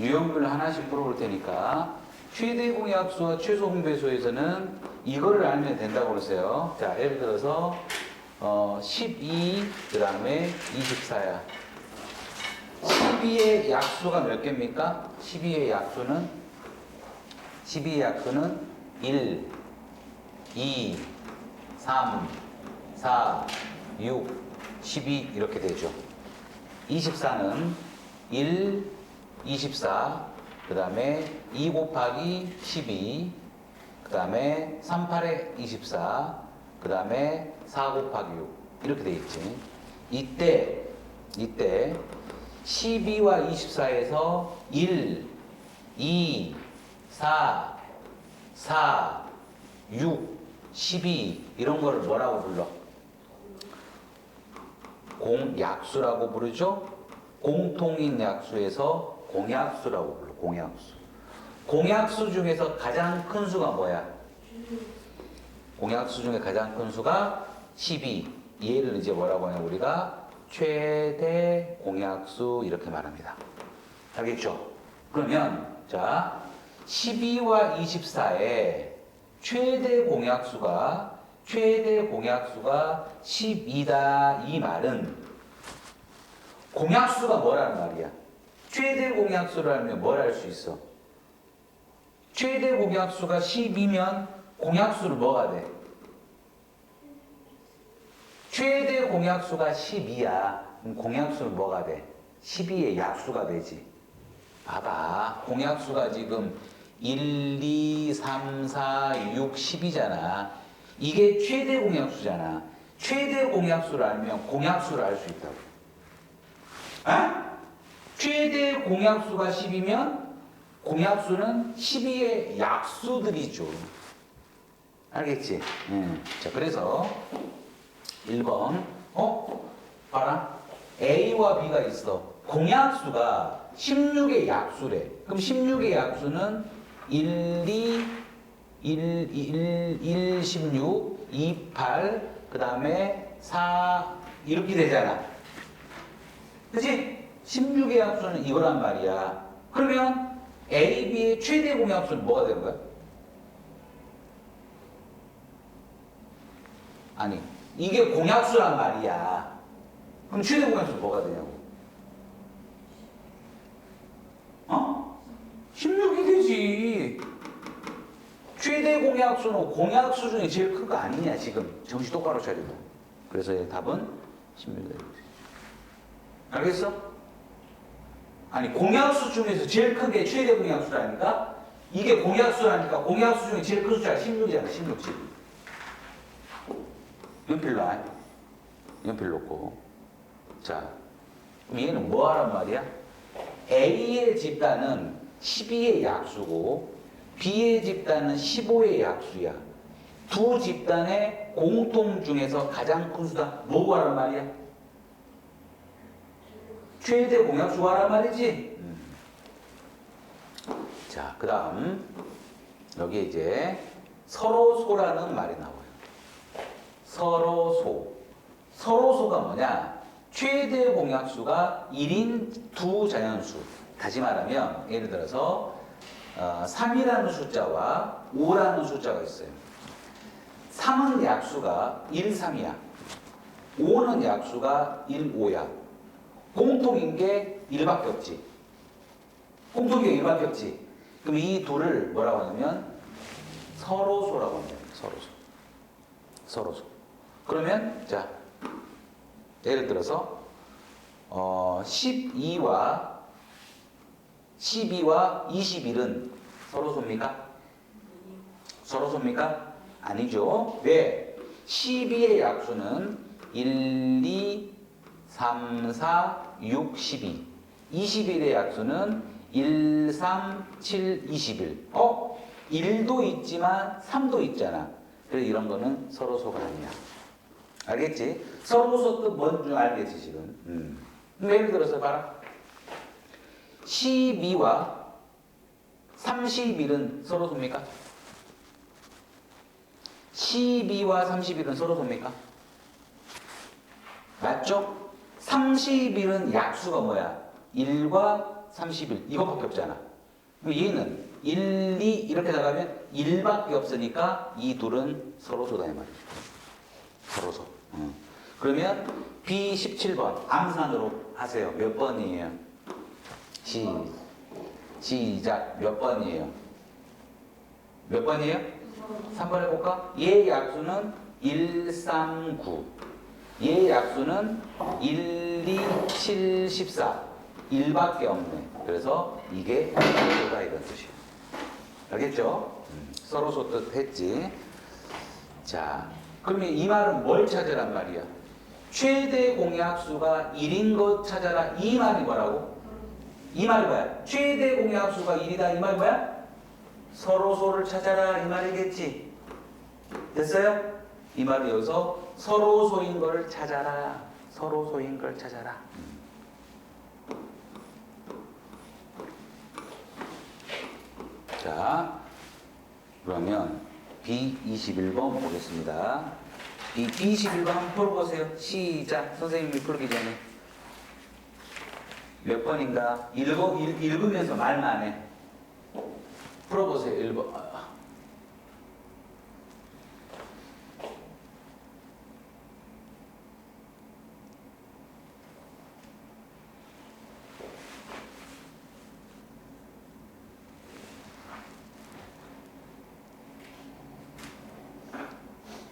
유형별로 하나씩 물어볼 테니까 최대 공약수와 최소 분배수에서는 이거를 알면 된다고 그러세요. 자, 예를 들어서 12, 그 다음에 24야. 12의 약수가 몇 개입니까? 12의 약수는 1, 2, 3, 4, 6, 12 이렇게 되죠. 24는 1, 24, 그 다음에 2 곱하기 12, 그 다음에 3, 8에 24, 그 다음에 4 곱하기 6 이렇게 돼 있지. 이때 12와 24에서 1, 2, 4, 6, 12 이런 거를 뭐라고 불러? 공약수라고 부르죠? 공통인 약수에서 공약수라고 불러. 공약수. 공약수 중에서 가장 큰 수가 뭐야? 공약수 중에 가장 큰 수가 12. 얘를 이제 뭐라고 하냐 우리가 최대 공약수 이렇게 말합니다. 알겠죠? 그러면 자 12와 24의 최대 공약수가 12다 이 말은 공약수가 뭐라는 말이야? 최대 공약수를 알면 뭘 할 수 있어? 최대 공약수가 10이면 공약수를 뭐가 돼? 최대 공약수가 10이야. 그럼 공약수는 뭐가 돼? 12의 약수가 되지. 봐봐. 공약수가 지금 1, 2, 3, 4, 6, 10이잖아. 이게 최대 공약수잖아. 최대 공약수를 알면 공약수를 알 수 있다고. 아? 최대 공약수가 10이면 공약수는 12의 약수들이죠. 알겠지? 자, 그래서 1번 봐라. A와 B가 있어. 공약수가 16의 약수래. 그럼 16의 약수는 1, 16, 2, 8, 그 다음에 4 이렇게 되잖아. 그치? 16의 약수는 이거란 말이야. 그러면 A, B의 최대 공약수는 뭐가 되는 거야? 아니, 이게 공약수란 말이야. 그럼 최대 공약수는 뭐가 되냐고? 16이 되지. 최대 공약수는 공약수 중에 제일 큰 거 아니냐, 지금. 정신 똑바로 차리고. 그래서 답은 16이 되지. 알겠어? 아니, 공약수 중에서 제일 큰 게 최대 공약수라니까? 이게 공약수라니까 공약수 중에 제일 큰 숫자가 16이잖아, 16. 연필 놔. 연필 놓고. 자, 그럼 얘는 뭐 하란 말이야? A의 집단은 12의 약수고 B의 집단은 15의 약수야. 두 집단의 공통 중에서 가장 큰 수다. 뭐고 하란 말이야? 최대 공약수가 하란 말이지. 자, 그 다음 여기 이제 서로소라는 말이 나와요. 서로소. 서로소가 뭐냐? 최대 공약수가 1인 두 자연수. 다시 말하면 예를 들어서 3이라는 숫자와 5라는 숫자가 있어요. 3은 약수가 1, 3이야. 5는 약수가 1, 5야. 공통인 게 1밖에 없지. 공통인 게 1밖에 없지. 그럼 이 둘을 뭐라고 하냐면 서로소라고 합니다. 서로소. 그러면 자 예를 들어서 12와 21은 서로소입니까? 서로소입니까? 아니죠. 왜? 12의 약수는 1, 2, 3, 4, 6, 12. 21의 약수는 1, 3, 7, 21. 1도 있지만 3도 있잖아. 그래서 이런 거는 서로소가 아니야. 알겠지? 서로소 뜻 뭔지 알겠지 지금? 예를 들어서 봐라. 12와 31은 서로소입니까? 12와 31은 서로소입니까? 맞죠? 31은 약수가 뭐야? 1과 31 이거밖에 없잖아. 그럼 얘는 1, 2 이렇게 나가면 1밖에 없으니까 이 둘은 서로소다 이 말이죠. 서로소. 그러면 B17번 암산으로 하세요. 몇 번이에요? 시작. 몇 번이에요? 몇 번이에요? 3번 해볼까? 얘 약수는 1, 3, 9. 얘 약수는 1, 2, 7, 14. 1밖에 없네. 그래서 이게 서로소다 이런 뜻이에요. 알겠죠? 서로소 뜻 했지. 자, 그러면 이 말은 뭘 찾으란 말이야? 최대 공약수가 1인 것 찾아라. 이 말이 뭐라고? 이 말이 뭐야? 최대 공약수가 1이다. 이 말이 뭐야? 서로소를 찾아라. 이 말이겠지. 됐어요? 이 말이 여기서 서로소인 걸 찾아라. 서로소인 걸 찾아라. 자, 그러면 B21번 보겠습니다. B21번 한번 풀어보세요. 시작. 선생님이 풀기 전에. 몇 번인가? 읽으면서 말만 해. 풀어보세요. 1번.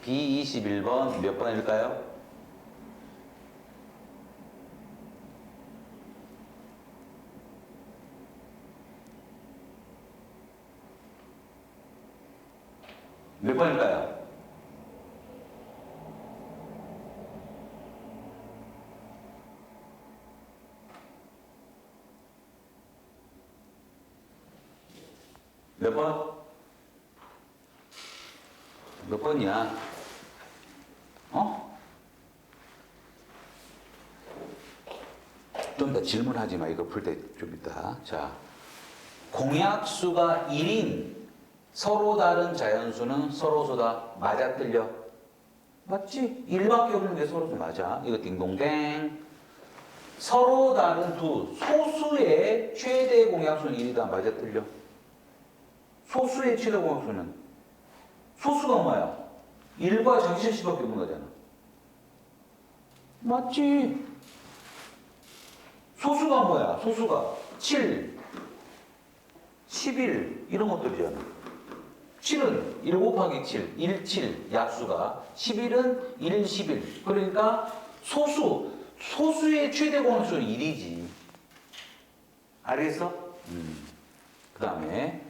B21번 몇 번일까요? 몇 번일까요? 몇 번? 몇 번이야? 어? 좀 더 질문하지 마. 이거 풀 때 좀 이따. 자, 공약수가 1인 서로 다른 자연수는 서로소다. 맞아 틀려? 맞지? 1밖에 없는 게 서로소 맞아. 이거 딩동댕. 서로 다른 두 소수의 최대 공약수는 1이다. 맞아 틀려? 소수의 최대 공약수는 소수가 뭐야? 1과 정실수밖에 없는 거잖아. 맞지? 소수가 뭐야? 소수가 7, 11 이런 것들이잖아. 7은 1 곱하기 7, 1, 7 약수가 11은 1, 11 그러니까 소수의 최대 공약수는 1이지. 알겠어? 그 다음에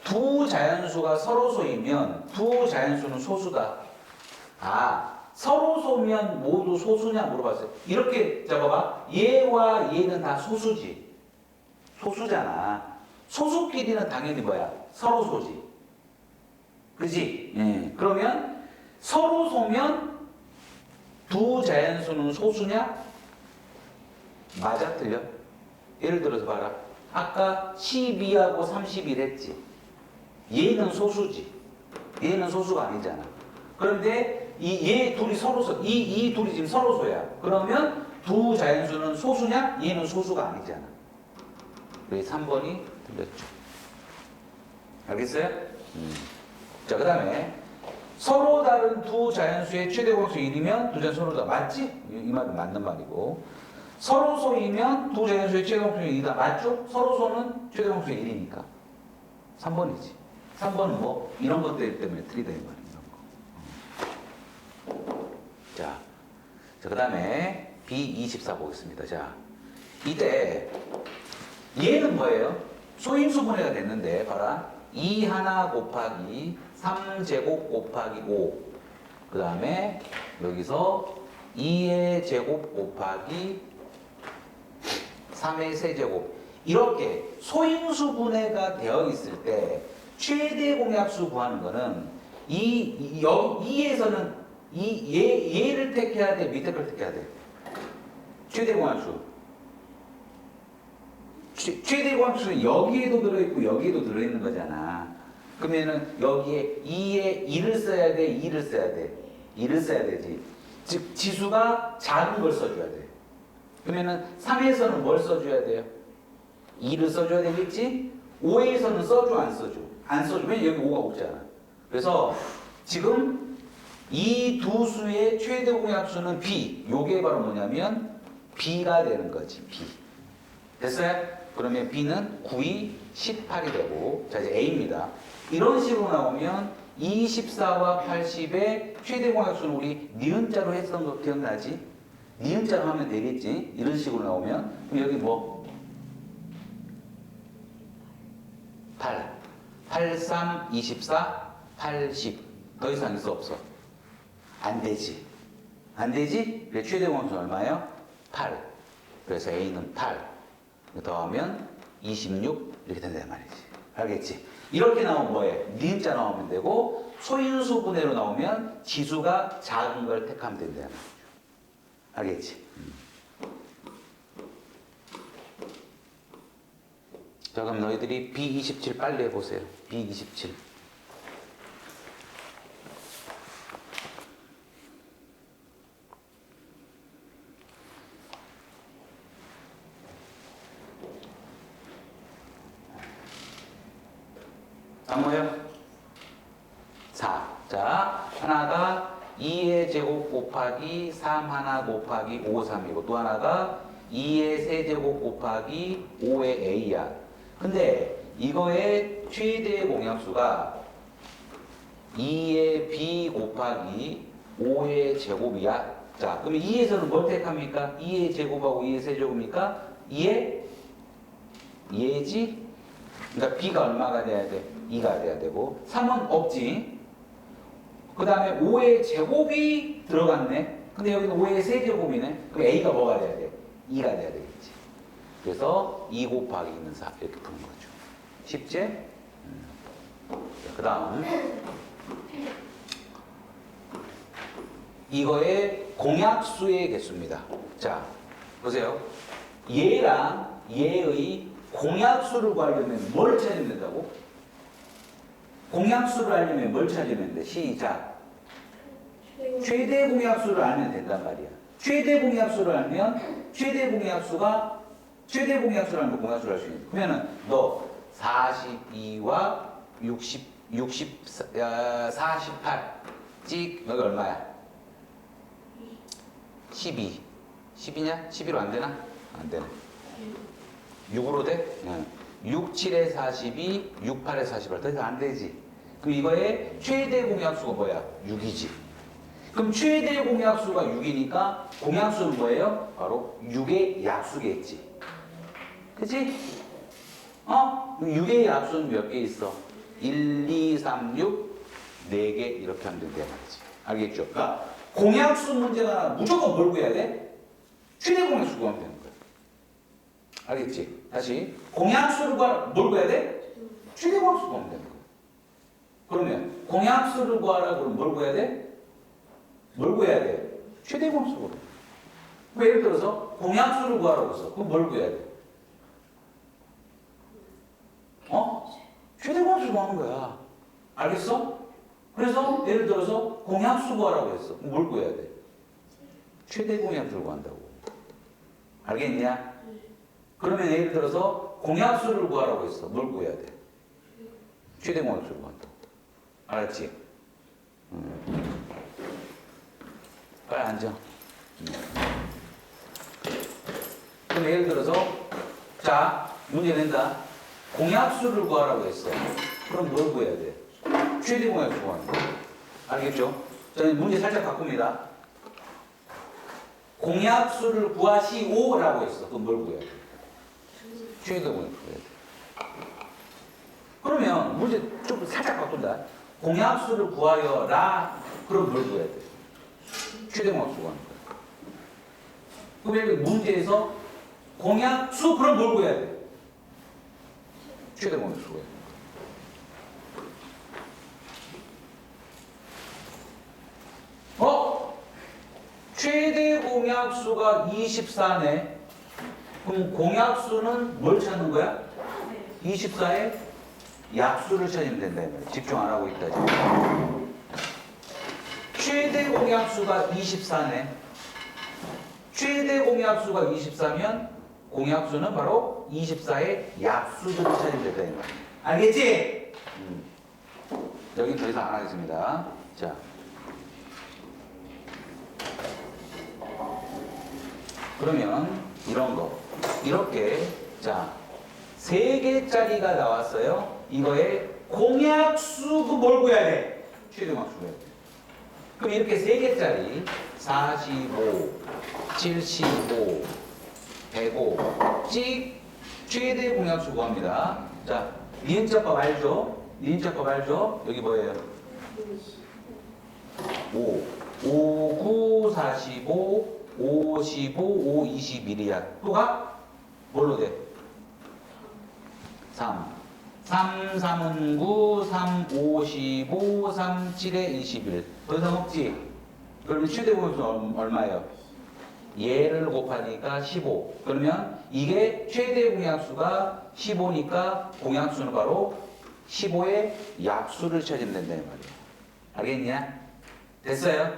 두 자연수가 서로소이면 두 자연수는 소수다. 아, 서로소면 모두 소수냐 물어봤어요. 이렇게 잡아봐. 얘와 얘는 다 소수지. 소수잖아. 소수끼리는 당연히 뭐야? 서로소지. 그지? 예. 그러면 서로소면 두 자연수는 소수냐? 맞아 틀려? 예를 들어서 봐라. 아까 12하고 31 했지. 얘는 소수지. 얘는 소수가 아니잖아. 그런데 얘 둘이 서로소, 이 둘이 지금 서로소야. 그러면 두 자연수는 소수냐? 얘는 소수가 아니잖아. 그래서 3번이 틀렸죠. 알겠어요? 자, 그 다음에 서로 다른 두 자연수의 최대 공약수 1이면 두 자연수 서로다. 맞지? 이 말은 맞는 말이고. 서로소이면 두 자연수의 최대 공약수 1이다. 맞죠? 서로소는 최대 공약수 1이니까. 3번이지. 3번은 뭐? 이런 것들 때문에 틀리다 이 말이야. 자, 그 다음에 B24 보겠습니다. 자, 이때 얘는 뭐예요? 소인수분해가 됐는데 봐라. 2 하나 곱하기 3제곱 곱하기 5. 그 다음에 여기서 2의 제곱 곱하기 3의 세제곱. 이렇게 소인수분해가 되어 있을 때 최대 공약수 구하는 거는 이에서는 얘를 택해야 돼? 밑에 걸 택해야 돼? 최대 공약수. 최대 공약수는 여기에도 들어있고 여기에도 들어있는 거잖아. 그러면은 여기에 2에 1을 써야 돼? 2를 써야 돼? 2를 써야 되지. 즉 지수가 작은 걸 써줘야 돼. 그러면은 3에서는 뭘 써줘야 돼요? 2를 써줘야 되겠지? 5에서는 써줘 안 써줘? 안 써줘. 왜냐면 여기 5가 없잖아. 그래서 지금 이 두 수의 최대 공약수는 B. 요게 바로 뭐냐면 B가 되는 거지. B. 됐어요? 그러면 B는 9이 18이 되고, 자 이제 A입니다. 이런 식으로 나오면 24와 80의 최대 공약수는 우리 니은자로 했던 거 기억나지? 니은자로 하면 되겠지? 이런 식으로 나오면 그럼 여기 뭐? 8, 83, 24, 80. 더 이상 있어 없어? 안 되지. 안 되지? 그래 최대 공약수는 얼마예요? 8. 그래서 A는 8. 더하면 26 이렇게 된단 말이지. 알겠지? 이렇게 나오면 뭐해? 니은자 나오면 되고 소인수 분해로 나오면 지수가 작은 걸 택하면 된다는 말이죠. 알겠지? 자 그럼 너희들이 B27 빨리 해보세요. B27. 안 뭐예요? 4. 자, 하나가 2의 제곱 곱하기 3 하나 곱하기 5, 3이고 또 하나가 2의 세제곱 곱하기 5의 A야. 근데 이거의 최대 공약수가 2의 B 곱하기 5의 제곱이야. 자, 그러면 2에서는 뭘 택합니까? 2의 제곱하고 2의 세제곱입니까? 2의 얘지? 그러니까 B가 얼마가 돼야 돼? 2가 돼야 되고 3은 없지. 그 다음에 5의 제곱이 들어갔네. 근데 여기는 5의 세제곱이네. 그럼 A가 뭐가 돼야 돼? 2가 돼야 되겠지. 그래서 2 곱하기 2는 4 이렇게 푸는 거죠. 쉽지? 그 다음 이거의 공약수의 개수입니다. 자 보세요. 얘랑 얘의 공약수를 구하려면 뭘 찾으면 된다고? 공약수를 알려면 뭘 찾으면 돼? 시작. 최대 공약수를 알면 된단 말이야. 최대 공약수를 알면 최대 공약수를 알면 공약수를 알 수 있는. 그러면은 너 42와 48 찍 여기 얼마야? 12. 10이냐? 11로 안 되나? 안 되네. 6으로 돼? 응. 6, 7에 42, 6, 8에 48. 더 이상 안 되지. 그럼 이거의 최대 공약수가 뭐야? 6이지. 그럼 최대 공약수가 6이니까 공약수는 뭐예요? 바로 6의 약수겠지. 그치? 6의 약수는 몇 개 있어? 1, 2, 3, 6, 4개 이렇게 하면 된다는 말이지. 알겠죠? 그러니까 공약수 문제가 무조건 뭘 구해야 돼? 최대 공약수 구하면 되는 거야. 알겠지? 다시 공약수를 뭘 구해야 돼? 최대 공약수 구하면 되는 거야. 그러면 공약수를 구하라 그러면 뭘 구해야 돼? 뭘 구해야 돼? 최대 공약수로. 예를 들어서 공약수를 구하라고 했어. 그럼 뭘 구해야 돼? 최대 공약수 구하는 거야. 알겠어? 그래서 예를 들어서 공약수 구하라고 했어. 그럼 뭘 구해야 돼? 최대 공약수를 구한다고. 알겠냐? 그러면 예를 들어서 공약수를 구하라고 했어. 뭘 구해야 돼? 최대 공약수를 구한다고. 알았지? 빨리 앉아. 그럼 예를 들어서 자 문제 낸다. 공약수를 구하라고 했어. 그럼 뭘 구해야 돼? 최대 공약수 구하는 거. 알겠죠? 저는 문제 살짝 바꿉니다. 공약수를 구하시오라고 했어. 그럼 뭘 구해야 돼? 최대 공약수 구해야 돼. 그러면 문제 좀 살짝 바꾼다. 공약수를 구하여라. 그럼 뭘 구해야 돼? 최대 공약수 구하는 거야. 그럼 여기 문제에서 공약수 그럼 뭘 구해야 돼? 최대 공약수 구해야 돼. 최대 공약수가 24네. 그럼 공약수는 뭘 찾는 거야? 24의 약수를 찾으면 된다. 집중 안 하고 있다. 지금. 최대 공약수가 24네. 최대 공약수가 24면 공약수는 바로 24의 약수들을 찾으면 된다. 이 말이야. 알겠지? 여긴 더 이상 안 하겠습니다. 자. 그러면 이런 거. 이렇게 자 3개짜리가 나왔어요. 이거에 공약수 뭘 구해야 돼? 최대 공약수 구해야 돼. 그럼 이렇게 3개짜리 45, 75, 105 찍 최대 공약수 구합니다. 자, 니은자법 알죠? 니은자법 알죠? 여기 뭐예요? 5, 5, 9, 45, 55, 5, 21이야. 또가 뭘로 돼? 3. 3, 3은 9, 3, 55, 3, 7에 21. 더 이상 없지? 그러면 최대 공약수 얼마예요? 얘를 곱하니까 15. 그러면 이게 최대 공약수가 15니까 공약수는 바로 15의 약수를 찾으면 된다 이 말이야. 알겠냐? 됐어요?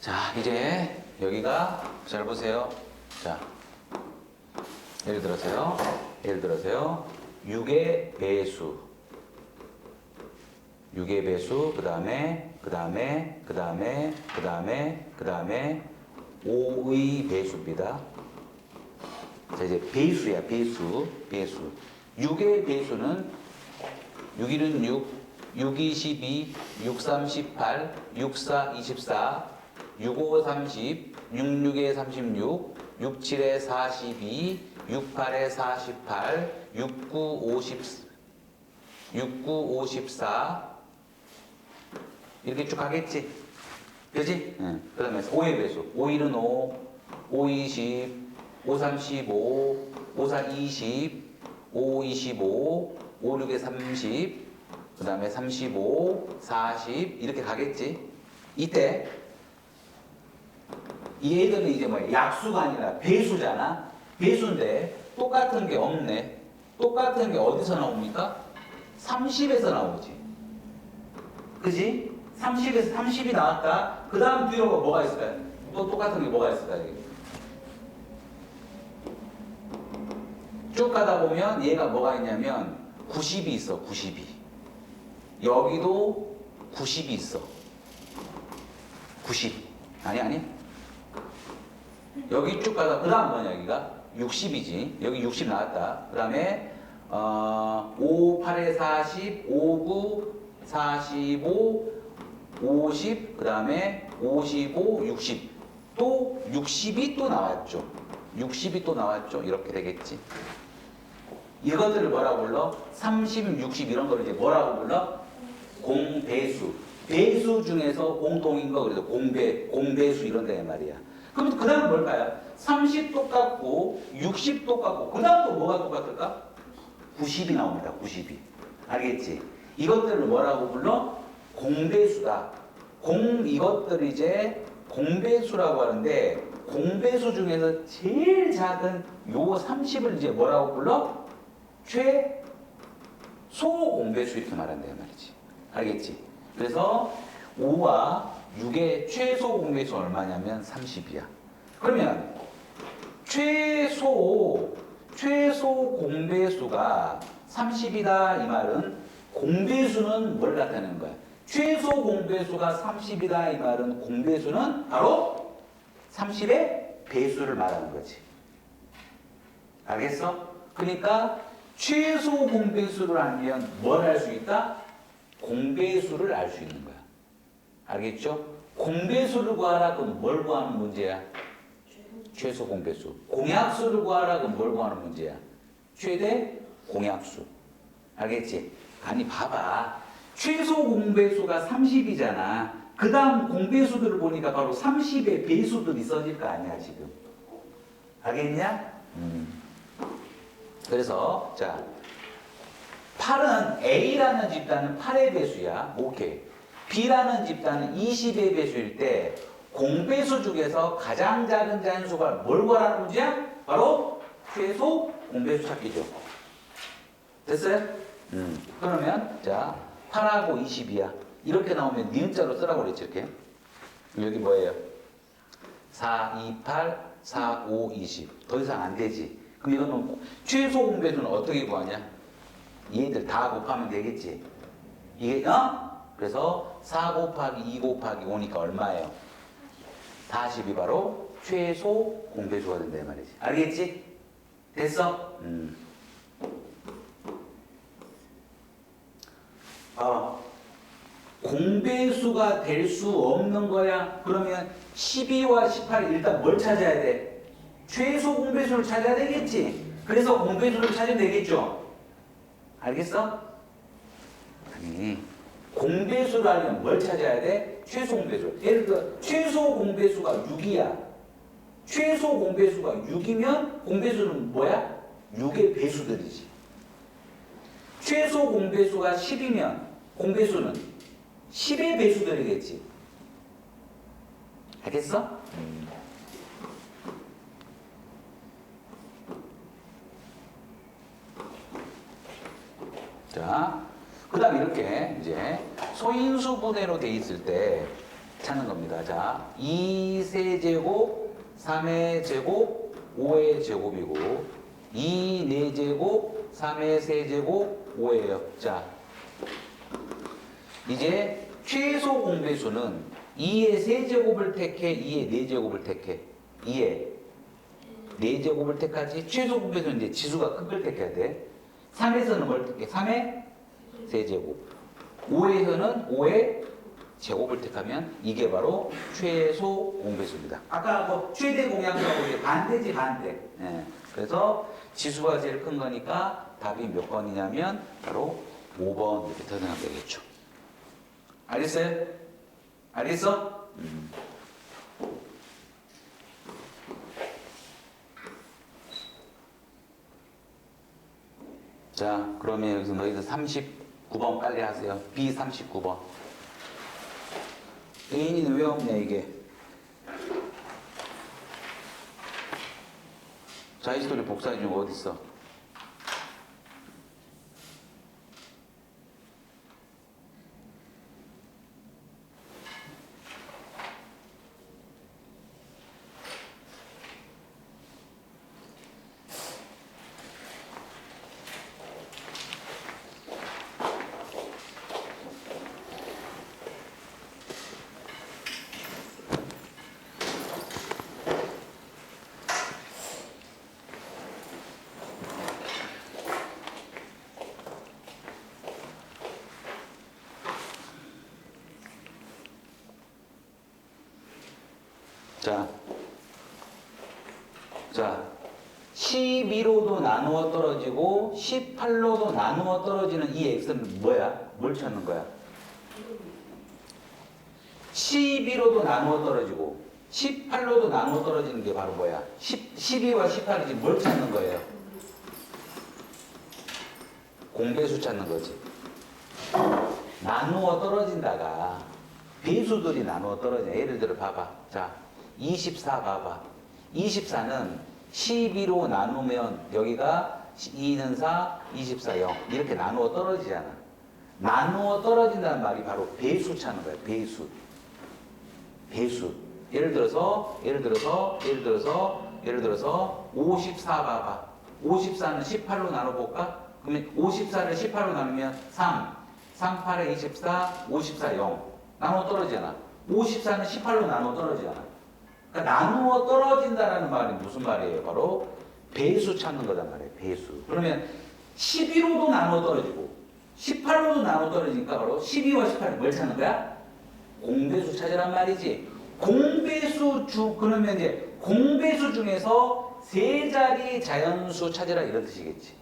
자, 이제 여기가 잘 보세요. 자, 예를 들어서요. 6의 배수. 6의 배수, 그 다음에 5의 배수입니다. 자, 이제 배수야, 배수. 6의 배수는 6일은 6, 6, 22, 6, 3, 18, 6, 4, 24, 6, 5, 30, 6, 6에 36, 6, 7에 42, 6, 8에 48, 6, 9, 54 이렇게 쭉 가겠지? 그지? 응. 그 다음에 5의 배수 5일은 5, 5, 20, 5, 3, 15, 5, 4, 20, 5, 25, 5, 6에 30, 그 다음에 35, 40 이렇게 가겠지? 이때 이 애들은 이제 뭐야? 약수가 아니라 배수잖아? 배수인데 똑같은 게 없네. 똑같은 게 어디서 나옵니까? 30에서 나오지. 그지? 30에서 30이 나왔다. 그 다음 뒤로 뭐가 있을까요? 또 똑같은 게 뭐가 있을까요? 쭉 가다 보면 얘가 뭐가 있냐면 90이 있어. 92. 여기도 90이 있어. 90. 아니. 여기 쭉 가다 그 다음 뭐냐 여기가? 60이지. 여기 60 나왔다. 그 다음에 5, 8에 40, 5, 9, 45, 50, 그 다음에 55, 60. 또 60이 또 나왔죠. 60이 또 나왔죠. 이렇게 되겠지. 이것들을 뭐라고 불러? 30, 60 이런 걸 이제 뭐라고 불러? 공배수. 배수 중에서 공통인 거 그래서 공배수 이런 데 말이야. 그럼 그 다음 뭘까요? 30 똑같고 60 똑같고 그 다음 또 뭐가 똑같을까? 90이 나옵니다. 90이. 알겠지? 이것들을 뭐라고 불러? 공배수다. 이것들을 이제 공배수라고 하는데 공배수 중에서 제일 작은 요 30을 이제 뭐라고 불러? 최소 공배수 이렇게 말한다는 말이지. 알겠지? 그래서 5와 6의 최소 공배수 얼마냐면 30이야. 그러면 최소 공배수가 30이다 이 말은 공배수는 뭘 나타내는 거야? 최소 공배수가 30이다 이 말은 공배수는 바로 30의 배수를 말하는 거지. 알겠어? 그러니까 최소 공배수를 알면 뭘 알 수 있다? 공배수를 알 수 있는 거야. 알겠죠? 공배수를 구하라 그럼 뭘 구하는 문제야? 최소 공배수. 공약수를 구하라 그럼 뭘 구하는 문제야? 최대 공약수. 알겠지? 아니 봐봐. 최소 공배수가 30이잖아. 그 다음 공배수들을 보니까 바로 30의 배수들이 써질 거 아니야 지금. 알겠냐? 그래서 자 8은 A라는 집단은 8의 배수야. 오케이. B라는 집단은 20의 배수일 때 공배수 중에서 가장 작은 자연수가 뭘 구하라는 문제야? 바로 최소 공배수 찾기죠. 됐어요? 그러면 자 8하고 20이야. 이렇게 나오면 니은자로 쓰라고 그랬지, 이렇게. 여기 뭐예요? 4, 2, 8, 4, 5, 20. 더 이상 안 되지. 그럼 이거는 최소 공배수는 어떻게 구하냐? 얘들 다 곱하면 되겠지. 이게, 그래서 4 곱하기 2 곱하기 5니까 얼마예요? 40이 바로 최소 공배수가 된다, 이 말이지. 알겠지? 됐어? 공배수가 될 수 없는 거야. 그러면 12와 18이 일단 뭘 찾아야 돼? 최소 공배수를 찾아야 되겠지. 그래서 공배수를 찾으면 되겠죠. 알겠어? 아니, 공배수를 하려면 뭘 찾아야 돼? 최소 공배수. 예를 들어 최소 공배수가 6이야. 최소 공배수가 6이면 공배수는 뭐야? 6의 배수들이지. 최소 공배수가 10이면 공배수는 10의 배수들이겠지. 알겠어? 자, 그 다음 이렇게 이제 소인수 분해로 돼 있을 때 찾는 겁니다. 자, 2세제곱, 3의 제곱, 5의 제곱이고 2, 4제곱, 3의 세제곱, 5예요. 자, 이제 최소 공배수는 2의 세제곱을 택해, 2의 4제곱을 택해. 2의 4제곱을 택하지. 최소 공배수는 이제 지수가 큰 걸 택해야 돼. 3에서는 뭘 택해? 3의 세제곱. 5에서는 5의 제곱을 택하면 이게 바로 최소 공배수입니다. 아까 뭐 최대 공약수하고 이게 반대지, 반대. 예. 그래서 지수가 제일 큰 거니까 답이 몇 번이냐면 바로 5번 이렇게 생각하면 되겠죠. 알겠어요? 알겠어? 자, 그러면 여기서 너희들 39번 빨리 하세요. B 39번. A는 왜 없냐, 이게? 자이스토리 복사해 준 거 어딨어? 자, 12로도 나누어 떨어지고 18로도 나누어 떨어지는 이 x는 뭐야? 뭘 찾는 거야? 12로도 나누어 떨어지고 18로도 나누어 떨어지는 게 바로 뭐야? 12와 18이지 뭘 찾는 거예요? 공배수 찾는 거지. 나누어 떨어진다가 배수들이 나누어 떨어져. 예를 들어 봐봐. 자, 24 봐봐. 24는 12로 나누면 여기가 2는 4, 24, 0 이렇게 나누어 떨어지잖아. 나누어 떨어진다는 말이 바로 배수 찾는 거야. 배수. 배수. 예를 들어서 54 봐봐. 54는 18로 나눠볼까? 그러면 54를 18로 나누면 3, 3, 8에 24, 54, 0 나누어 떨어지잖아. 54는 18로 나누어 떨어지잖아. 그러니까 나누어 떨어진다는 말이 무슨 말이에요? 바로 배수 찾는 거단 말이에요. 배수. 그러면 11호도 나누어 떨어지고 18호도 나누어 떨어지니까 바로 12와 18은 뭘 찾는 거야? 공배수 찾으란 말이지. 그러면 이제 공배수 중에서 세 자리 자연수 찾으라 이런 뜻이겠지.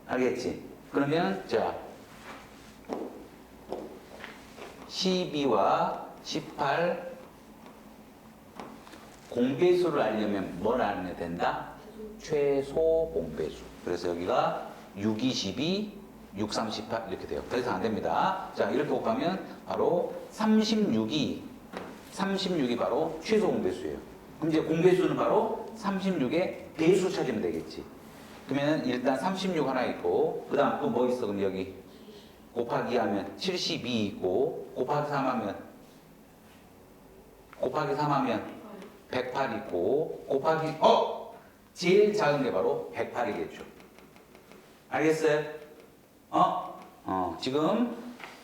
알겠지? 그러면 자 12와 18 공배수를 알려면 뭘 알면 된다? 최소 공배수. 그래서 여기가 6, 22, 6, 38 이렇게 돼요. 더 이상 안 됩니다. 자, 이렇게 곱하면 바로 36이 바로 최소 공배수예요. 그럼 이제 공배수는 바로 36의 배수 찾으면 되겠지. 그러면 일단 36 하나 있고, 그 다음 또 뭐 있어? 그럼 여기 곱하기 2 하면 72 있고, 곱하기 3 하면 108 있고, 곱하기, 제일 작은 게 바로 108이겠죠. 알겠어요? 지금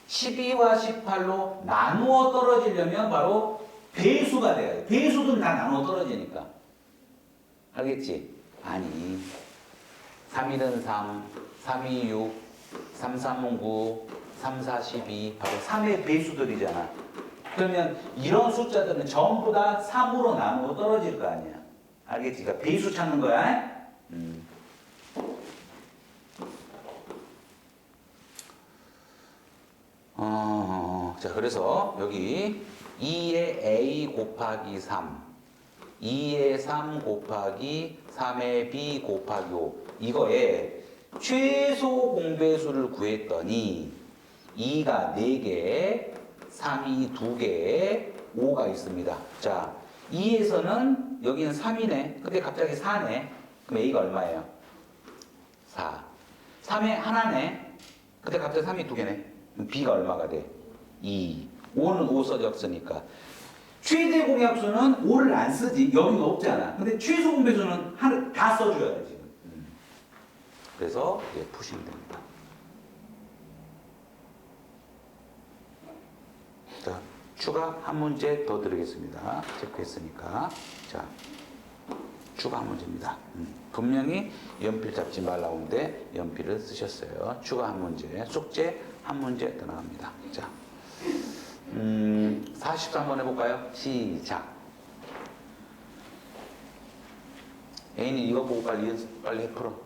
12와 18로 나누어 떨어지려면 바로 배수가 돼야 돼. 배수는 다 나누어 떨어지니까. 알겠지? 아니. 3일은 3, 3이 6, 3, 3은 9, 3, 4, 12. 바로 3의 배수들이잖아. 그러면 이런 숫자들은 전부 다 3으로 나누어 떨어질 거 아니야. 알겠지? 그러니까 배수 찾는 거야. 자, 그래서 여기 2의 a 곱하기 3, 2의 3 곱하기 3의 b 곱하기 5. 이거에 최소 공배수를 구했더니 2가 4개, 3이 2개, 5가 있습니다. 자, 2에서는 여기는 3이네. 근데 갑자기 4네. 그럼 a가 얼마예요? 4. 3에 하나네. 근데 갑자기 3이 2개네. 그럼 b가 얼마가 돼? 2. 5는 5 써졌으니까. 최대 공약수는 5를 안 쓰지. 여기는 없잖아. 근데 최소 공배수는 하나 다 써줘야 돼, 지금. 그래서 이제 푸시면 됩니다. 자, 추가 한 문제 더 드리겠습니다. 체크했으니까. 자, 추가 한 문제입니다. 분명히 연필 잡지 말라고 하는데 연필을 쓰셨어요. 추가 한 문제, 숙제 한 문제 더 나갑니다. 자, 40도 한번 해볼까요? 시작. 애인이 이거 보고 빨리 풀어.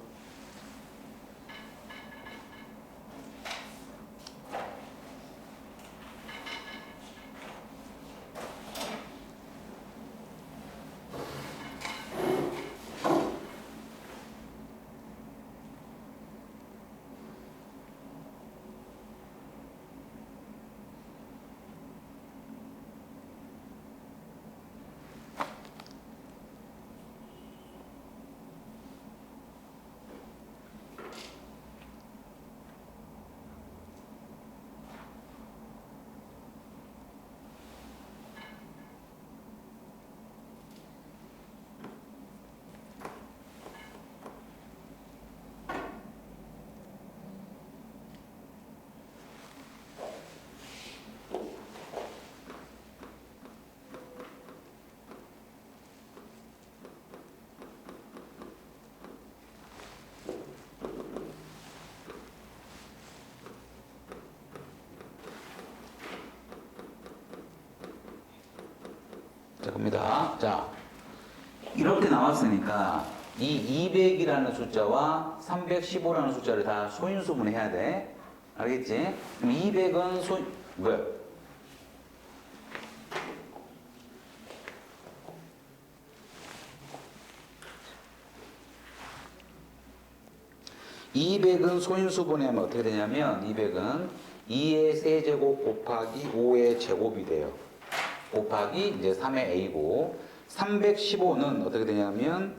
자, 갑니다. 자, 이렇게 나왔으니까 이 200이라는 숫자와 315라는 숫자를 다 소인수분해야 돼. 알겠지? 그럼 200은 뭐야? (200은) 소인수분해하면 어떻게 되냐면 200은 2의 세제곱 곱하기 5의 제곱이 돼요. 곱하기 이제 3의 a고 315는 어떻게 되냐면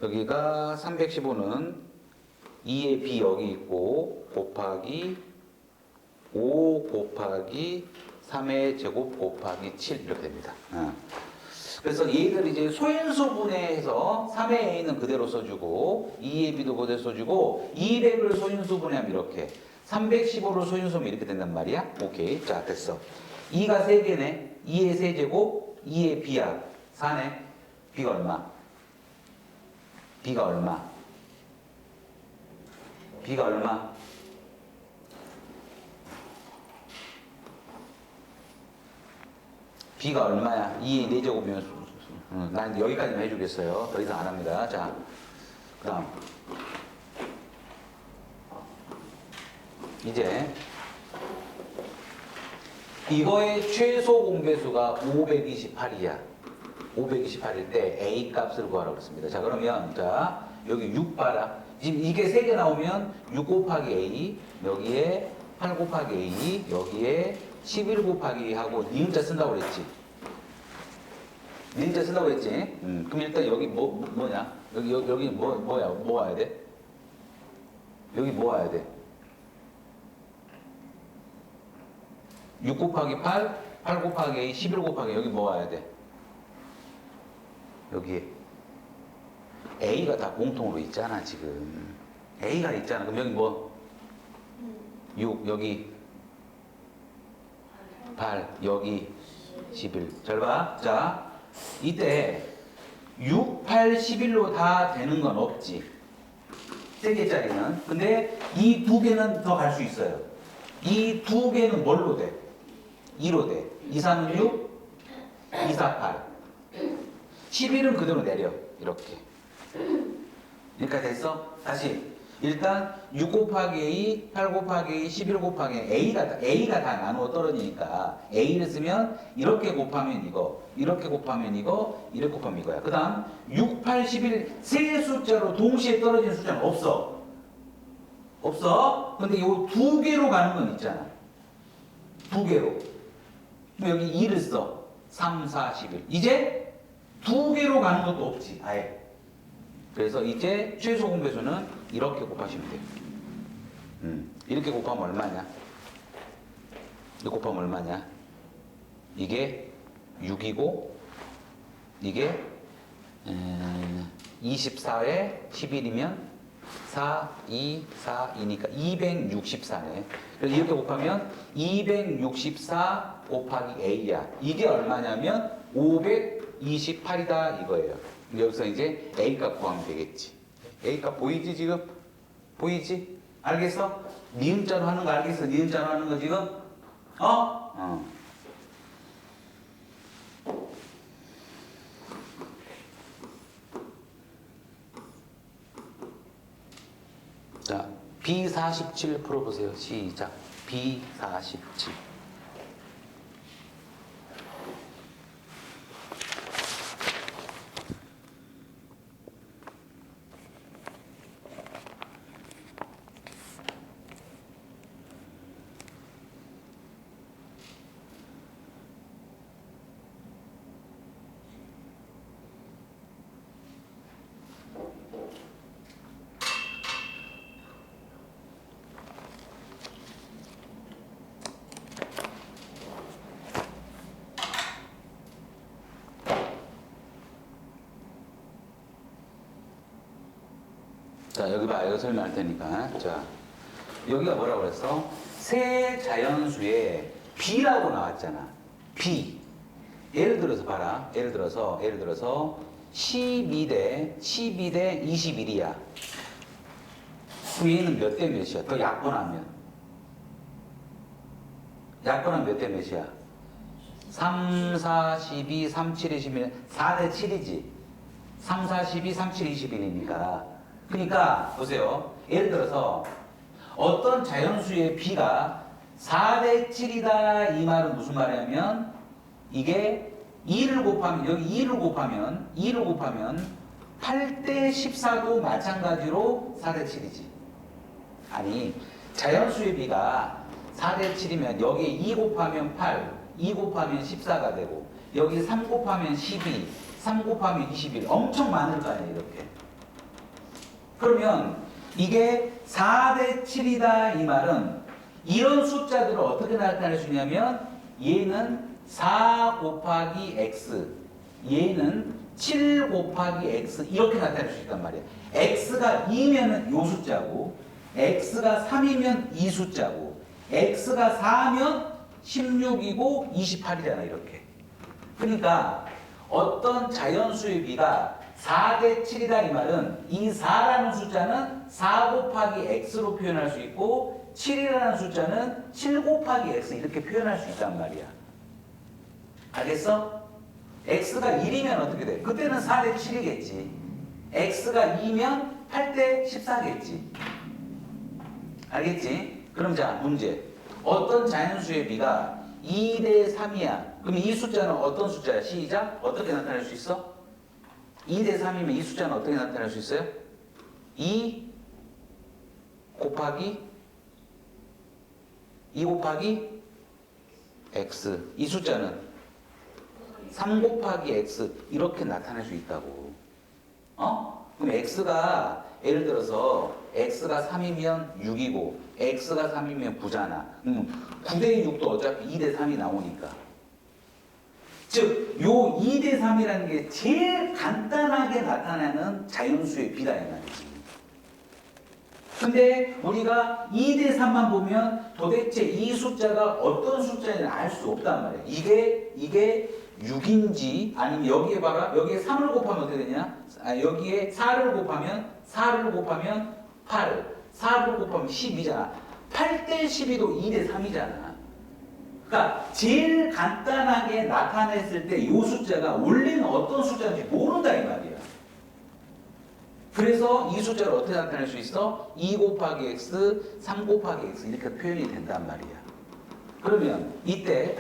여기가 315는 2의 b 여기 있고 곱하기 5 곱하기 3의 제곱 곱하기 7 이렇게 됩니다. 그래서 얘들 이제 소인수분해해서 3의 a는 그대로 써주고 2의 b도 그대로 써주고 200을 소인수분해하면 이렇게 315를 소인수분해 이렇게 된단 말이야. 오케이. 자, 됐어. 2가 3개네. 2의 세제곱 2의 b야. 4네. b가 얼마? b가 얼마? b가 얼마? b가 얼마야? 2의 4제곱이면 난 여기까지만 해주겠어요. 더 이상 안 합니다. 자, 그 다음 이제 이거의 최소 공배수가 528이야. 528일 때 A 값을 구하라고 했습니다. 자, 그러면 자 여기 6 봐라. 지금 이게 3개 나오면 6 곱하기 A, 여기에 8 곱하기 A, 여기에 11 곱하기 하고 니은자 쓴다고 그랬지. 니은자 쓴다고 그랬지. 그럼 일단 여기 뭐냐? 여기 뭐야? 뭐 와야 돼? 여기 뭐 와야 돼? 6 곱하기 8, 8 곱하기 A, 11 곱하기 여기 뭐 와야 돼? 여기에 A가 다 공통으로 있잖아 지금. A가 있잖아. 그럼 여기 뭐? 6 여기 8 여기 11. 잘 봐. 자 이때 6, 8, 11로 다 되는 건 없지. 3개짜리는. 근데 이 두 개는 더 갈 수 있어요. 이 두 개는 뭘로 돼? 2로 돼. 2, 3은 6, 2, 4, 8. 11은 그대로 내려. 이렇게. 그러니까 됐어? 다시. 일단 6 곱하기 A, 8 곱하기 A, 11 곱하기 A가 다 나누어 떨어지니까 A를 쓰면 이렇게 곱하면 이거, 이렇게 곱하면 이거, 이렇게 곱하면 이거야. 그 다음 6, 8, 11 세 숫자로 동시에 떨어지는 숫자는 없어. 없어? 근데 요 두 개로 가는 건 있잖아. 두 개로. 여기 2를 써. 3, 4, 11. 이제 두 개로 가는 것도 없지. 아예. 그래서 이제 최소 공배수는 이렇게 곱하시면 돼요. 이렇게 곱하면 얼마냐? 이렇게 곱하면 얼마냐? 이게 6이고 이게 24에 11이면 4, 2, 4, 2니까 264네. 그래서 이렇게 곱하면 264 곱하기 A야. 이게 얼마냐면 528이다 이거예요. 여기서 이제 A값 구하면 되겠지. A값 보이지 지금? 보이지? 알겠어? 니은자로 하는 거 알겠어? 니은자로 하는 거 지금? 어. 자, B47 풀어보세요. 시작. B47. 자, 여기 봐. 이거 설명할 테니까. 자, 여기가 뭐라고 그랬어? 세 자연수에 B라고 나왔잖아. B. 예를 들어서 봐라. 예를 들어서 12대 21이야. 그 얘는 몇 대 몇이야? 더 약분하면. 약분하면 몇 대 몇이야? 3, 4, 12, 3, 7, 21, 4대 7이지. 3, 4, 12, 3, 7, 21이니까. 그러니까 보세요. 예를 들어서 어떤 자연수의 B가 4대 7이다 이 말은 무슨 말이냐면 이게 2를 곱하면 여기 2를 곱하면 8대 14도 마찬가지로 4대 7이지. 아니 자연수의 B가 4대 7이면 여기에 2 곱하면 8, 2 곱하면 14가 되고 여기 3 곱하면 12, 3 곱하면 21 엄청 많을 거 아니에요 이렇게. 그러면 이게 4대 7이다 이 말은 이런 숫자들을 어떻게 나타낼 수 있냐면 얘는 4 곱하기 x 얘는 7 곱하기 x 이렇게 나타낼 수 있단 말이야. x가 2면은 요 숫자고 x가 3이면 이 숫자고 x가 4면 16이고 28이잖아 이렇게. 그러니까 어떤 자연수의 B가 4대 7이다 이 말은 이 4라는 숫자는 4 곱하기 x로 표현할 수 있고 7이라는 숫자는 7 곱하기 x 이렇게 표현할 수 있단 말이야. 알겠어? x가 1이면 어떻게 돼? 그때는 4대 7이겠지. x가 2면 8대 14겠지. 알겠지? 그럼 자 문제. 어떤 자연수의 B가 2대 3이야. 그럼 이 숫자는 어떤 숫자야? 시작. 어떻게 나타낼 수 있어? 2대 3이면 이 숫자는 어떻게 나타낼 수 있어요? 2 곱하기 x. 이 숫자는 3 곱하기 x 이렇게 나타낼 수 있다고. 어? 그럼 x가 예를 들어서 x가 3이면 6이고 x가 3이면 9잖아. 9대 6도 어차피 2대 3이 나오니까. 즉, 요 2대 3이라는 게 제일 간단하게 나타나는 자연수의 비다 이 말이지. 근데 우리가 2대 3만 보면 도대체 이 숫자가 어떤 숫자인지 알 수 없단 말이야. 이게 6인지 아니면 여기에 봐라. 여기에 3을 곱하면 어떻게 되냐? 여기에 4를 곱하면 8, 4를 곱하면 12잖아. 8대 12도 2대 3이잖아. 그러니까 제일 간단하게 나타냈을 때 이 숫자가 원래는 어떤 숫자인지 모른다 이 말이야. 그래서 이 숫자를 어떻게 나타낼 수 있어? 2 곱하기 x, 3 곱하기 x 이렇게 표현이 된단 말이야. 그러면 이때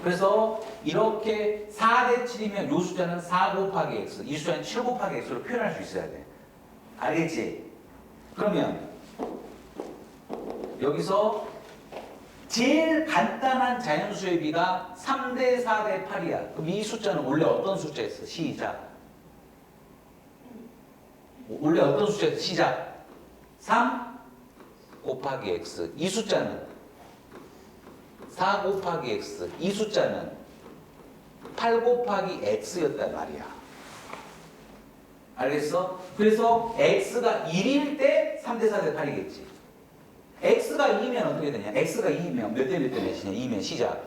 그래서 이렇게 4대 7이면 이 숫자는 4 곱하기 x, 이 숫자는 7 곱하기 x로 표현할 수 있어야 돼. 알겠지? 그러면 여기서 제일 간단한 자연수의 비가 3대 4대 8이야. 그럼 이 숫자는 원래 어떤 숫자였어? 시작. 원래 어떤 숫자였어? 시작. 3 곱하기 x. 이 숫자는 4 곱하기 x. 이 숫자는 8 곱하기 x였단 말이야. 알겠어? 그래서 x가 1일 때 3대 4대 8이겠지. x가 2면 어떻게 되냐? x가 2면 몇 대 몇이냐? 2면 시작.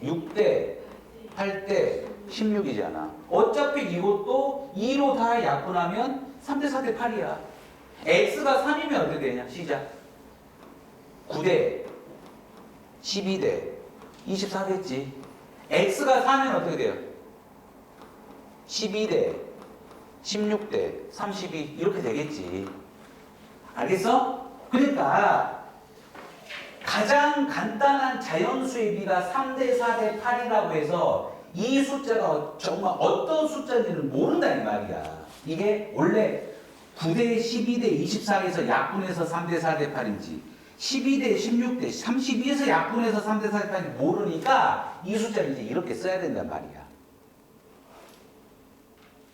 6대 8대 16이잖아. 어차피 이것도 2로 다 약분하면 3대 4대 8이야. x가 3이면 어떻게 되냐? 시작. 9대 12대 24겠지. x가 4면 어떻게 돼요? 12대 16대 32 이렇게 되겠지. 알겠어? 그러니까 가장 간단한 자연수의 비가 3대 4대 8이라고 해서 이 숫자가 정말 어떤 숫자인지는 모른다 이 말이야. 이게 원래 9대 12대 24에서 약분해서 3대 4대 8인지 12대 16대 32에서 약분해서 3대 4대 8인지 모르니까 이 숫자를 이제 이렇게 써야 된단 말이야.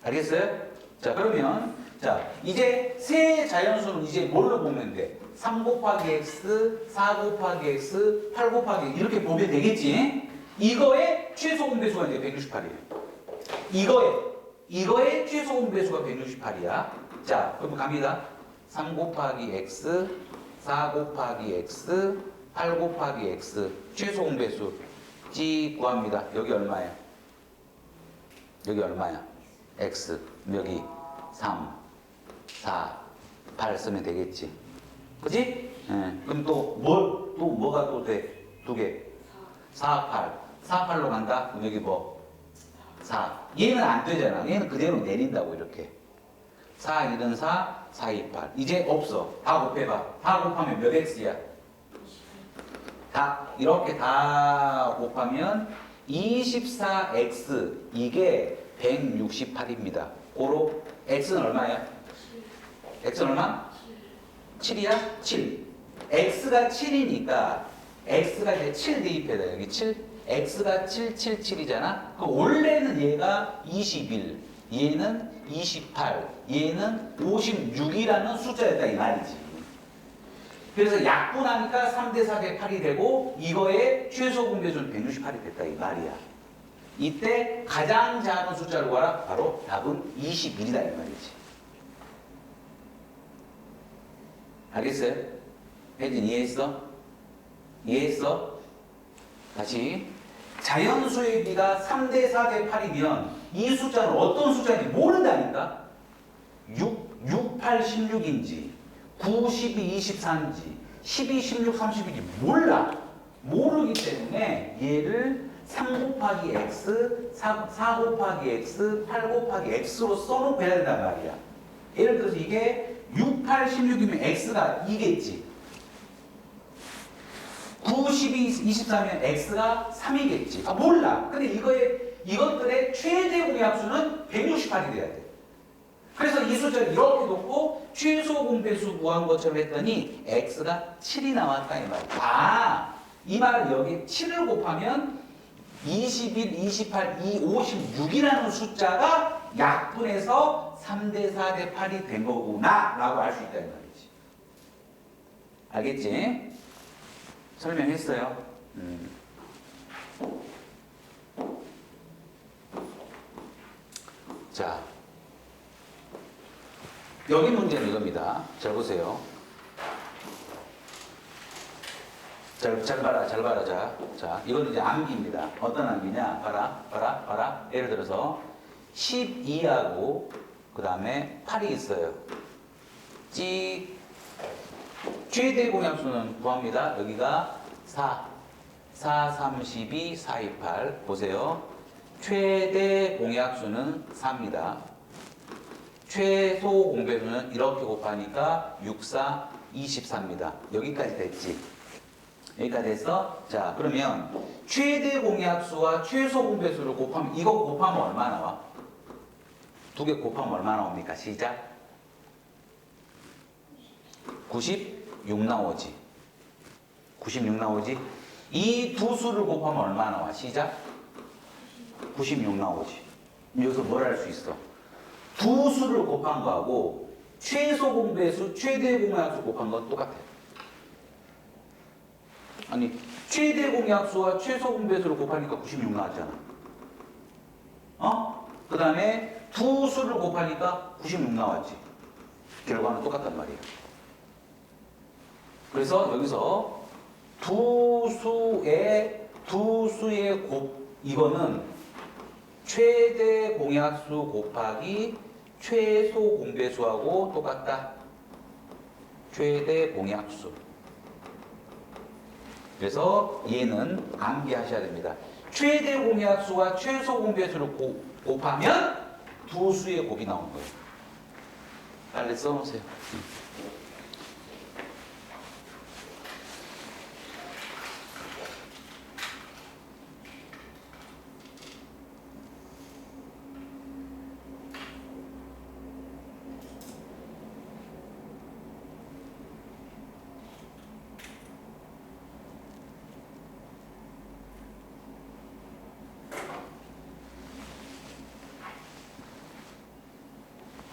알겠어요? 자, 그러면 자, 이제 세 자연수는 이제 뭘로 보면 돼? 3 곱하기 x, 4 곱하기 x, 8 곱하기 이렇게 보면 되겠지? 이거의 최소 공배수가 이제 168이에요. 이거의 최소 공배수가 168이야. 자, 그럼 갑니다. 3 곱하기 x, 4 곱하기 x, 8 곱하기 x 최소 공배수 찌 구합니다. 여기 얼마야? 여기 얼마야? x 여기 3, 4, 8 쓰면 되겠지. 그지? 그럼 또 뭐가 또 돼? 두 개. 4, 8. 4, 8로 간다? 그럼 여기 뭐? 4. 얘는 안 되잖아. 얘는 그대로 내린다고 이렇게. 4, 1은 4, 4, 2, 8. 이제 없어. 다 곱해봐. 다 곱하면 몇 x야? 다 이렇게 다 곱하면 24x 이게 168입니다. 고로 x는 얼마야? x는 얼마? 7이야? 7. x가 7이니까 x가 이제 7 대입해다. 여기 7. x가 7, 7, 7이잖아. 그럼 원래는 얘가 21, 얘는 28, 얘는 56이라는 숫자였다 이 말이지. 그래서 약분하니까 3대 4대 8이 되고 이거의 최소 공배수는 168이 됐다 이 말이야. 이때 가장 작은 숫자를 구하라. 바로 답은 21이다 이 말이지. 알겠어요? 혜진 이해했어? 이해했어? 다시 자연수의 비가 3대 4대 8이면 이 숫자는 어떤 숫자인지 모른다니까. 6, 8, 16인지 9, 12, 24인지 12, 16, 30인지 몰라. 모르기 때문에 얘를 3 곱하기 x, 4 곱하기 x, 8 곱하기 x로 써놓고 해야 된단 말이야. 예를 들어서 이게 6, 8, 16이면 x가 2겠지. 9, 12, 24면 x가 3이겠지. 아, 몰라. 근데 이것들의 최대 공약수는 168이 돼야 돼. 그래서 이 숫자를 이렇게 놓고 최소 공배수 구한 것처럼 했더니 x가 7이 나왔다 이 말이야. 아, 이 말은 여기 7을 곱하면 21, 28, 56이라는 숫자가 약분해서 3대 4대 8이 된 거구나 라고 알 수 있다는 말이지. 알겠지? 설명했어요. 자, 여기 문제는 이겁니다. 잘 보세요. 잘 봐라. 자, 이건 이제 암기입니다. 어떤 암기냐? 봐라. 예를 들어서 12하고 그 다음에 8이 있어요. 찍. 최대 공약수는 구합니다. 여기가 4, 32, 4, 2, 8. 보세요. 최대 공약수는 4입니다. 최소 공배수는 이렇게 곱하니까 6, 4, 24입니다. 여기까지 됐지? 여기까지 됐어? 자, 그러면 최대 공약수와 최소 공배수를 곱하면, 이거 곱하면 얼마 나와? 두 개 곱하면 얼마 나옵니까? 시작. 96 나오지. 96 나오지. 이 두 수를 곱하면 얼마 나와? 시작. 96 나오지. 여기서 뭘 할 수 있어? 두 수를 곱한 거하고 최소 공배수, 최대 공약수 곱한 건 똑같아. 아니, 최대 공약수와 최소 공배수를 곱하니까 96 나왔잖아. 그 다음에 두 수를 곱하니까 96 나왔지. 결과는 똑같단 말이야. 그래서 여기서 두 수의 이거는 최대 공약수 곱하기 최소 공배수하고 똑같다. 최대 공약수. 그래서 얘는 암기하셔야 됩니다. 최대 공약수와 최소 공배수를 곱하면 두 수의 곱이 나오는 거예요. 빨리 써놓으세요.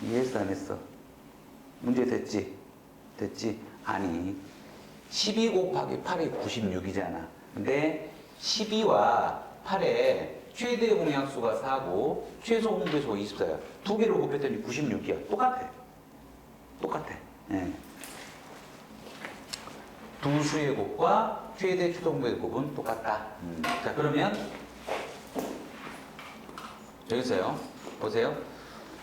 이해했어 안 했어? 문제 됐지? 됐지? 아니 12 곱하기 8이 96이잖아. 근데 12와 8의 최대 공약수가 4고 최소 공배수가 24야. 두 개를 곱했더니 96이야. 똑같아. 예. 두 수의 곱과 최대 최소 공배수 곱은 똑같다. 자, 그러면 여기서요. 보세요.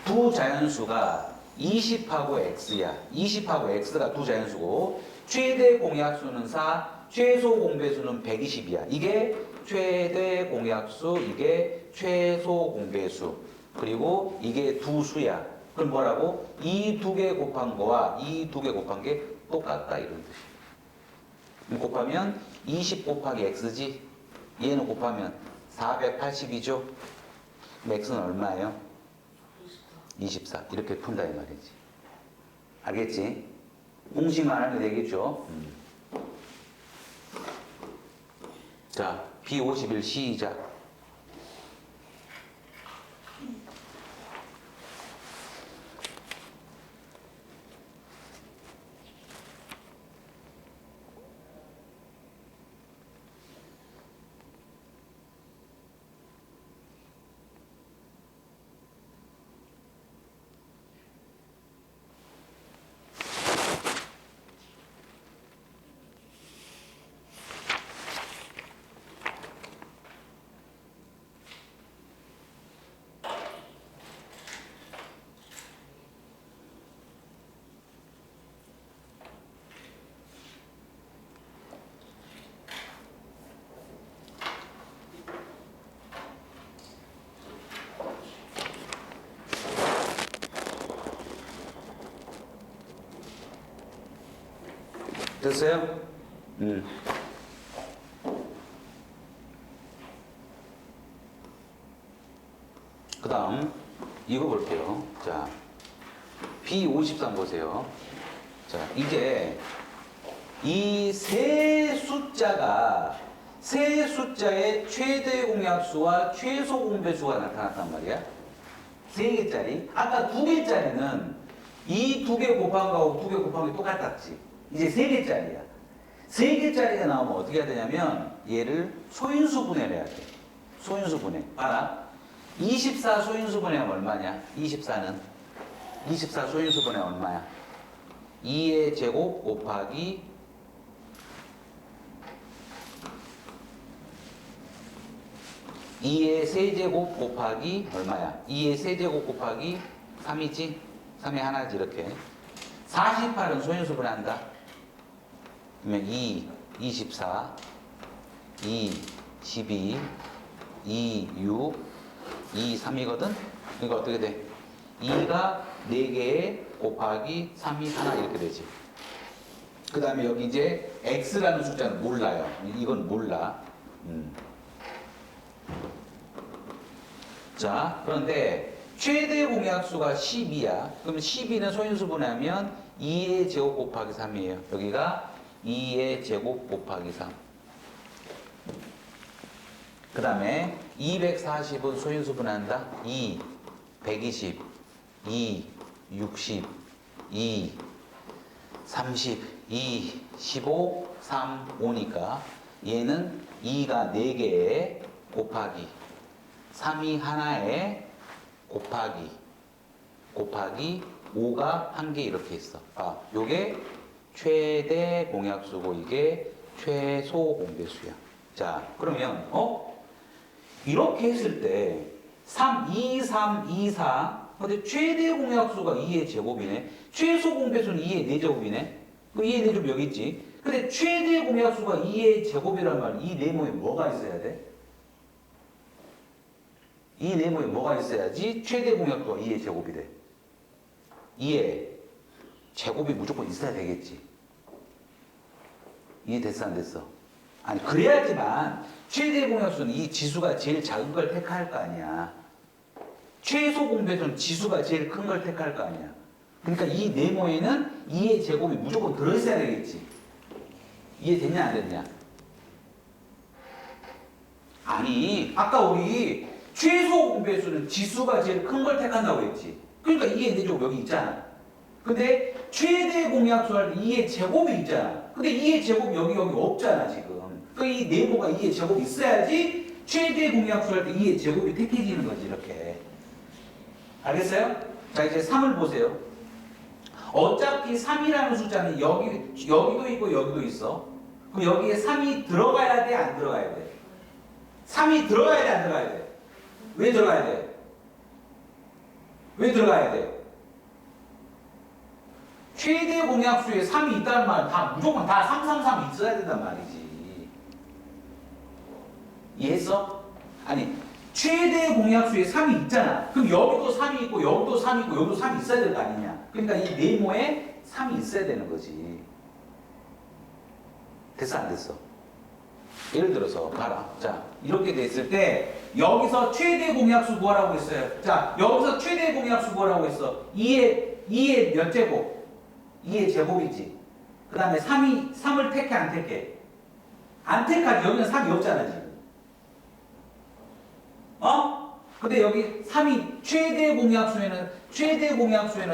두 자연수가 20하고 x야. 20하고 x가 두 자연수고 최대 공약수는 4, 최소 공배수는 120이야. 이게 최대 공약수, 이게 최소 공배수. 그리고 이게 두 수야. 그럼 뭐라고? 이 두 개 곱한 거와 이 두 개 곱한 게 똑같다 이런 뜻이야. 곱하면 20 곱하기 x지. 얘는 곱하면 480이죠. x는 얼마예요? 24. 이렇게 푼다 이 말이지. 알겠지? 공식만 알면 되겠죠? 자, B51 시작. 됐어요? 그 다음 이거 볼게요. 자, B53 보세요. 자, 이제 이 세 숫자가 세 숫자의 최대 공약수와 최소 공배수가 나타났단 말이야. 세 개짜리. 아까 두 개짜리는 이 두 개 곱한 거하고 두 개 곱한 게 똑같았지. 이제 세 개짜리야. 세 개짜리가 나오면 어떻게 해야 되냐면 얘를 소인수 분해를 해야 돼. 소인수 분해. 봐라. 24 소인수 분해하면 얼마냐? 24는 24 소인수 분해 얼마야? 2의 제곱 곱하기 2의 세제곱 곱하기 얼마야? 2의 세제곱 곱하기 3이지? 3이 하나지 이렇게. 48은 소인수 분해한다. 그러면 2, 24, 2, 12, 2, 6, 2, 3이거든? 그러니까 어떻게 돼? 2가 4개에 곱하기 3이 하나 이렇게 되지. 그 다음에 여기 이제 x라는 숫자는 몰라요. 이건 몰라. 자, 그런데 최대 공약수가 12야. 그러면 12는 소인수 분해하면 2의 제곱 곱하기 3이에요. 여기가 2의 제곱 곱하기 3. 그 다음에 240은 소인수 분해한다. 2, 120, 2, 60, 2, 30, 2, 15, 3, 5니까 얘는 2가 4개에 곱하기 3이 하나에 곱하기 5가 한 개 이렇게 있어. 아, 요게 최대 공약수고 이게 최소 공배수야. 자, 그러면 이렇게 했을 때 3, 2, 3, 2, 4 근데 최대 공약수가 2의 제곱이네. 최소 공배수는 2의 4제곱이네. 그 2의 4제곱 여기 있지. 근데 최대 공약수가 2의 제곱이란 말이야. 이 네모에 뭐가 있어야 돼? 이 네모에 뭐가 있어야지 최대 공약수가 2의 제곱이 돼. 2의 제곱이 무조건 있어야 되겠지. 이해됐어 안 됐어? 아니 그래야지만 최대 공약수는 이 지수가 제일 작은 걸 택할 거 아니야. 최소 공배수는 지수가 제일 큰 걸 택할 거 아니야. 그러니까 이 네모에는 2의 제곱이 무조건 들어있어야 되겠지. 이해됐냐 안 됐냐? 아니 아까 우리 최소 공배수는 지수가 제일 큰 걸 택한다고 했지. 그러니까 2의 4제곱 여기 있잖아. 근데 최대 공약수 할 때 2의 제곱이 있잖아. 근데 2의 제곱이 여기 없잖아 지금. 그러니까 이 네모가 2의 제곱이 있어야지 최대 공약수 할 때 2의 제곱이 택해지는 거지 이렇게. 알겠어요? 자 이제 3을 보세요. 어차피 3이라는 숫자는 여기도 있고 여기도 있어. 그럼 여기에 3이 들어가야 돼 안 들어가야 돼? 3이 들어가야 돼 안 들어가야 돼? 왜 들어가야 돼? 왜 들어가야 돼? 최대 공약수에 3이 있다는 말은 무조건 다 3, 3, 3이 있어야 된단 말이지. 이해했어? 아니 최대 공약수에 3이 있잖아. 그럼 여기도 3이 있고 여기도 3이 있고 여기도 3이 있어야 될 거 아니냐. 그러니까 이 네모에 3이 있어야 되는 거지. 됐어 안 됐어? 예를 들어서 봐라. 자 이렇게 됐을 때 여기서 최대 공약수 구하라고 했어요. 자 여기서 최대 공약수 구하라고 했어. 2의 몇 제곱? 2의 제곱이지. 그 다음에 3을 택해 안 택해? 안 택하지. 여기는 3이 없잖아 지금. 근데 여기 3이 최대 공약수에는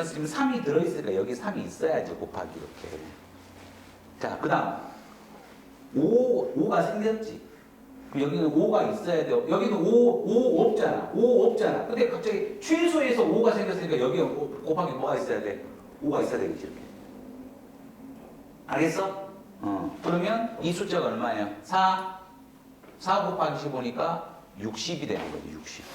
지금 3이 들어있으니까 여기 3이 있어야지 곱하기 이렇게. 자 그 다음 5가 생겼지. 그럼 여기는 5가 있어야 돼요. 여기는 5 없잖아. 5 없잖아. 근데 갑자기 최소에서 5가 생겼으니까 여기 곱하기 뭐가 있어야 돼? 5가 있어야 되겠지 이렇게. 알겠어? 그러면 이 숫자가 얼마예요? 4 곱하기 15니까 60이 되는 거지 60.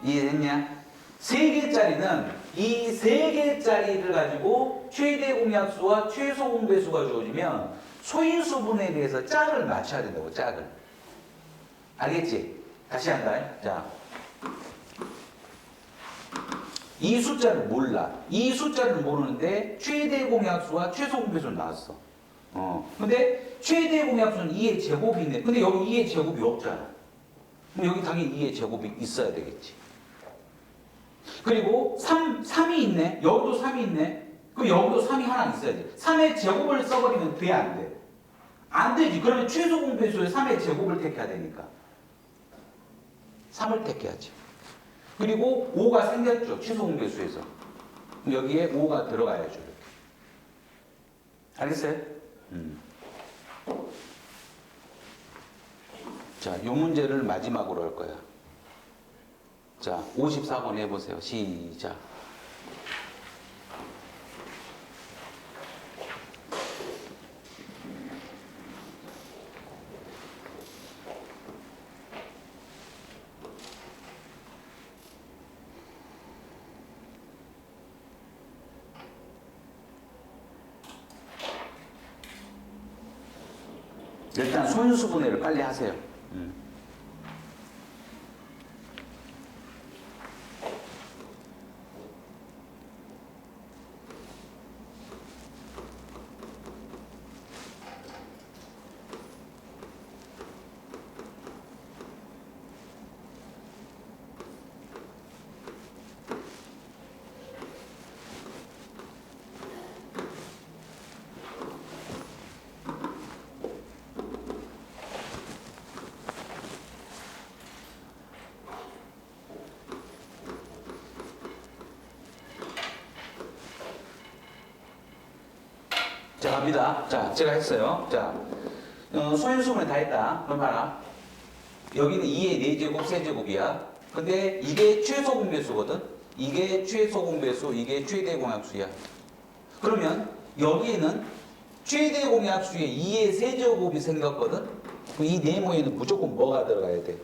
이해됐냐? 3개짜리는 이 3개짜리를 가지고 최대 공약수와 최소 공배수가 주어지면 소인수 분해에 대해서 짝을 맞춰야 된다고 짝을. 알겠지? 다시 한다. 자, 이 숫자를 몰라. 이 숫자를 모르는데 최대 공약수와 최소 공배수는 나왔어. 근데 최대 공약수는 2의 제곱이 있네. 근데 여기 2의 제곱이 없잖아. 그럼 여기 당연히 2의 제곱이 있어야 되겠지. 그리고 3이 있네. 여기도 3이 있네. 그럼 여기도 3이 하나 있어야지. 3의 제곱을 써버리면 돼, 안 돼? 안 되지. 그러면 최소 공배수의 3의 제곱을 택해야 되니까. 3을 택해야지. 그리고 5가 생겼죠. 최소 공배수에서. 여기에 5가 들어가야죠. 이렇게. 알겠어요? 자, 이 문제를 마지막으로 할 거야. 자, 54번 해보세요. 시작. 일단 손수분해를 빨리 하세요. 자, 갑니다. 자, 제가 했어요. 자, 소인수분해 다 했다. 그럼 봐라. 여기는 2의 4제곱, 세제곱이야. 근데 이게 최소 공배수거든. 이게 최소 공배수, 이게 최대 공약수야. 그러면 여기에는 최대 공약수에 2의 세제곱이 생겼거든. 이 네모에는 무조건 뭐가 들어가야 돼?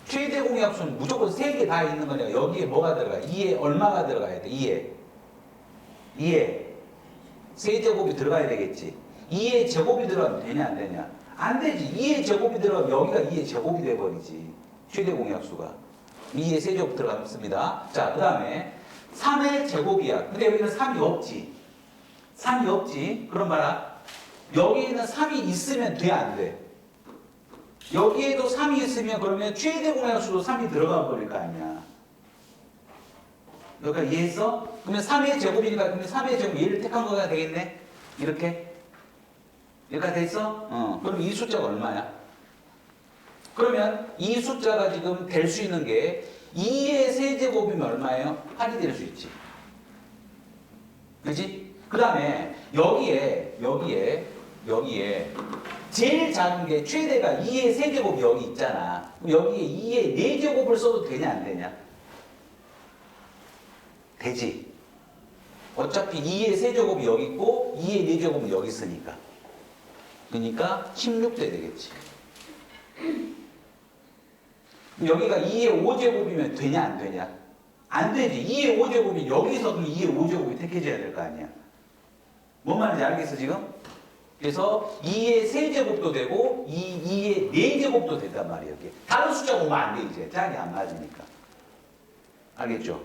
최대 공약수는 무조건 3개 다 있는 거니까 여기에 뭐가 들어가? 2에 얼마가 들어가야 돼? 2에 세제곱이 들어가야 되겠지. 2의 제곱이 들어가면 되냐 안 되냐? 안 되지. 2의 제곱이 들어가면 여기가 2의 제곱이 돼버리지. 최대 공약수가. 2의 세제곱 들어갔습니다. 자, 그 다음에 3의 제곱이야. 근데 여기는 3이 없지. 3이 없지. 그럼 봐라. 여기에는 3이 있으면 돼, 안 돼? 여기에도 3이 있으면 그러면 최대 공약수도 3이 들어가 버릴 거 아니야. 여기가 이해했어? 그러면 3의 제곱이니까 그러면 3의 제곱 얘를 택한 거가 되겠네? 이렇게? 여기까지 됐어? 그럼 이 숫자가 얼마야? 그러면 이 숫자가 지금 될 수 있는 게 2의 세제곱이면 얼마예요? 8이 될 수 있지. 그지? 그 다음에 여기에 제일 작은 게 최대가 2의 세제곱이 여기 있잖아. 그럼 여기에 2의 4제곱을 써도 되냐 안 되냐? 되지. 어차피 2의 세제곱이 여기 있고 2의 4제곱은 여기 있으니까. 그러니까 16대 되겠지. 여기가 2의 5제곱이면 되냐 안 되냐? 안 되지. 2의 5제곱이 여기서 그럼 2의 5제곱이 택해져야 될 거 아니야. 뭔 말인지 알겠어 지금? 그래서 2의 세제곱도 되고 2의 4제곱도 된단 말이에요. 여기. 다른 숫자가 오면 안 돼 이제. 짝이 안 맞으니까. 알겠죠?